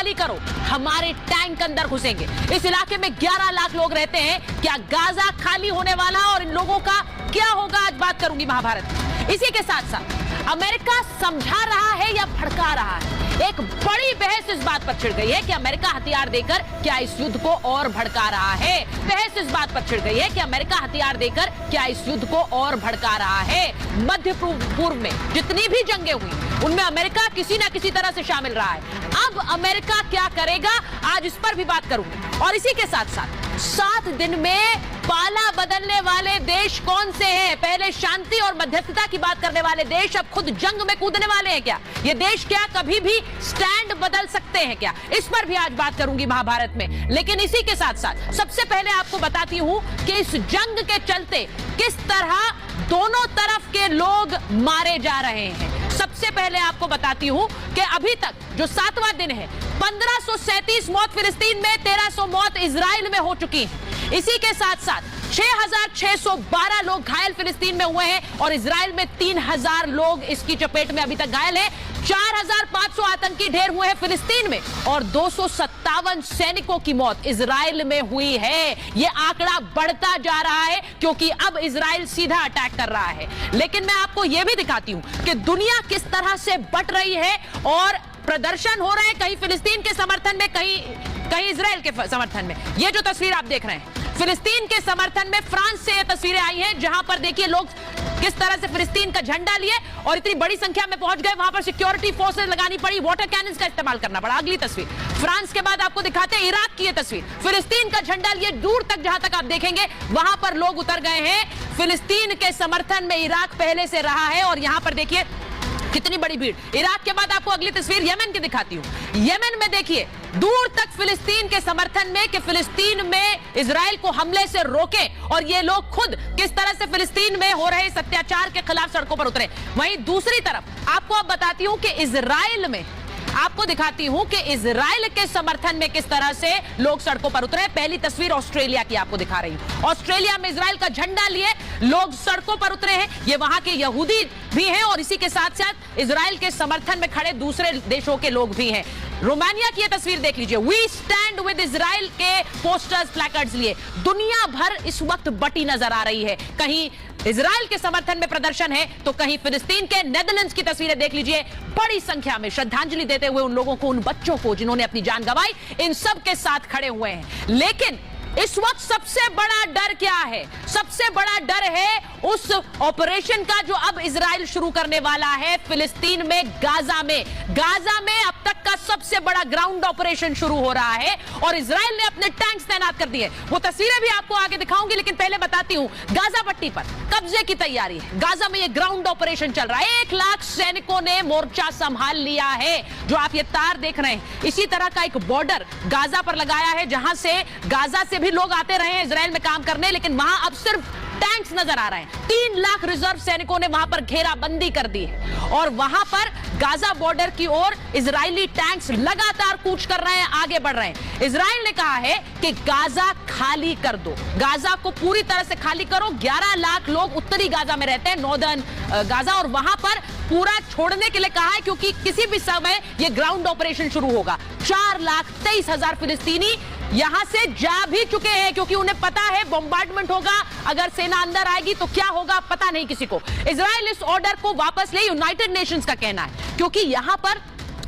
खाली करो, हमारे टैंक अंदर घुसेंगे। इस इलाके में 11 लाख लोग रहते हैं। क्या गाजा खाली होने वाला और इन लोगों का क्या होगा, आज बात करूंगी महाभारत। इसी के साथ साथ अमेरिका समझा रहा है या भड़का रहा है? एक बड़ी बहस इस बात पर छिड़ गई है कि अमेरिका हथियार देकर क्या इस युद्ध को और भड़का रहा है। बहस इस बात पर छिड़ गई है कि अमेरिका हथियार देकर क्या इस युद्ध को और भड़का रहा है। मध्य पूर्व में जितनी भी जंगें हुई उनमें अमेरिका किसी ना किसी तरह से शामिल रहा है। अब अमेरिका क्या करेगा, आज इस पर भी बात करूंगी। और इसी के साथ साथ 7 दिन में पाला बदलने वाले देश कौन से हैं? पहले शांति और मध्यस्थता की बात करने वाले देश अब खुद जंग में कूदने वाले हैं क्या? ये देश क्या कभी भी स्टैंड बदल सकते हैं क्या? इस पर भी आज बात करूंगी महाभारत में। लेकिन इसी के साथ साथ सबसे पहले आपको बताती हूं कि इस जंग के चलते किस तरह दोनों तरफ के लोग मारे जा रहे हैं। सबसे पहले आपको बताती हूं कि अभी तक जो 7वां दिन है, 1537 मौत फिलिस्तीन में, 1300 मौत इजराइल में हो चुकी है। इसी के साथ साथ 6612 लोग घायल फिलिस्तीन में हुए हैं और इजराइल में 3000 लोग इसकी चपेट में अभी तक घायल हैं। 4500 आतंकी ढेर हुए हैं फिलिस्तीन में और 257 सैनिकों की मौत इजराइल में हुई है। यह आंकड़ा बढ़ता जा रहा है क्योंकि अब इजराइल सीधा अटैक कर रहा है। लेकिन मैं आपको यह भी दिखाती हूं कि दुनिया किस तरह से बट रही है और प्रदर्शन हो रहे हैं, कहीं फिलिस्तीन के समर्थन में, कहीं इजराइल के समर्थन में। यह जो तस्वीर आप देख रहे हैं फिलिस्तीन के समर्थन में, फ्रांस से ये तस्वीरें आई हैं जहां पर देखिए लोग किस तरह से फिलिस्तीन का झंडा लिए और इतनी बड़ी संख्या में पहुंच गए। वहां पर सिक्योरिटी फोर्सेस लगानी पड़ी, वाटर कैनन्स का इस्तेमाल करना पड़ा। अगली तस्वीर फ्रांस के बाद आपको दिखाते हैं इराक की ये तस्वीर। फिलिस्तीन का झंडा लिए दूर तक जहां तक आप देखेंगे वहां पर लोग उतर गए हैं। फिलिस्तीन के समर्थन में इराक पहले से रहा है और यहां पर देखिए कितनी बड़ी भीड़। इराक के बाद आपको अगली तस्वीर यमन की दिखाती हूं। यमन में देखिए दूर तक फिलिस्तीन के समर्थन में कि फिलिस्तीन में इजराइल को हमले से रोके और ये लोग खुद किस तरह से फिलिस्तीन में हो रहे इस अत्याचार के खिलाफ सड़कों पर उतरे। वहीं दूसरी तरफ आपको अब बताती हूं कि इजराइल में, आपको दिखाती हूं कि इजराइल के समर्थन में किस तरह से लोग सड़कों पर उतरे। पहली तस्वीर ऑस्ट्रेलिया की आपको दिखा रही हूं। ऑस्ट्रेलिया में इजराइल का झंडा लिए लोग सड़कों पर उतरे हैं। ये वहां के यहूदी भी हैं और इसी के साथ साथ इजराइल के समर्थन में खड़े दूसरे देशों के लोग भी हैं। रोमानिया की ये तस्वीर देख लीजिए, वी स्टैंड विद इजराइल के पोस्टर्स, प्लैकार्ड्स लिए दुनिया भर इस वक्त बटी नजर आ रही है। कहीं इजराइल के समर्थन में प्रदर्शन है तो कहीं फिलिस्तीन के। नेदरलैंड्स की तस्वीरें देख लीजिए, बड़ी संख्या में श्रद्धांजलि देते हुए उन लोगों को, उन बच्चों को जिन्होंने अपनी जान गंवाई, इन सब के साथ खड़े हुए हैं। लेकिन इस वक्त सबसे बड़ा डर क्या है? सबसे बड़ा डर है उस ऑपरेशन का जो अब इजराइल शुरू करने वाला है फिलिस्तीन में, गाजा में। गाजा में अब तक का सबसे बड़ा ग्राउंड ऑपरेशन शुरू हो रहा है और इजराइल ने अपने टैंक्स तैनात कर दिए। वो तस्वीरें भी आपको आगे दिखाऊंगी, लेकिन पहले बताती हूं गाजा पट्टी पर कब्जे की तैयारी है। गाजा में ये ग्राउंड ऑपरेशन चल रहा है। 1 लाख सैनिकों ने मोर्चा संभाल लिया है। जो आप ये तार देख रहे हैं, इसी तरह का एक बॉर्डर गाजा पर लगाया है जहां से गाजा से भी लोग आते रहे हैं इजराइल में काम करने, लेकिन वहां अब सिर्फ टैंक्स नजर आ रहे हैं। 3 लाख रिजर्व सैनिकों ने वहां पर घेराबंदी कर दी है और वहां पर गाजा बॉर्डर की ओर इजरायली टैंक्स लगातार कूच कर रहे हैं, आगे बढ़ रहे हैं। इजराइल ने कहा है कि गाजा खाली कर दो, गाजा को पूरी तरह से खाली करो। 11 लाख लोग उत्तरी गाजा में रहते हैं, नॉर्दर्न गाजा, और वहां पर पूरा छोड़ने के लिए कहा है क्योंकि किसी भी समय यह ग्राउंड ऑपरेशन शुरू होगा। 4,23,000 फिलिस्तीनी यहां से जा भी चुके हैं क्योंकि उन्हें पता है बॉम्बार्डमेंट होगा, अगर सेना अंदर आएगी तो क्या होगा पता नहीं किसी को। इजराइल इस ऑर्डर को वापस ले, यूनाइटेड नेशंस का कहना है, क्योंकि यहां पर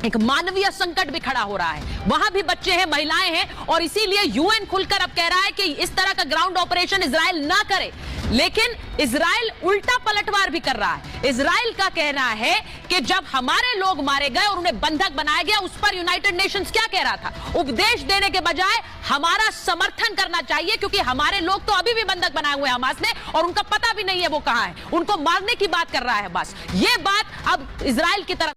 एक मानवीय संकट भी खड़ा हो रहा है। वहां भी बच्चे हैं, महिलाएं हैं और इसीलिए यूएन खुलकर अब कह रहा है कि इस तरह का ग्राउंड ऑपरेशन इजराइल ना करे। लेकिन इजराइल उल्टा पलटवार भी कर रहा है। इजराइल का कहना है कि जब हमारे लोग मारे गए और उन्हें बंधक बनाया गया, उस पर यूनाइटेड नेशंस क्या कह रहा था? उपदेश देने के बजाय हमारा समर्थन करना चाहिए क्योंकि हमारे लोग तो अभी भी बंधक बनाए हुए हैं हमास ने और उनका पता भी नहीं है वो कहां है। उनको मारने की बात कर रहा है बस। ये बात अब इजराइल की तरफ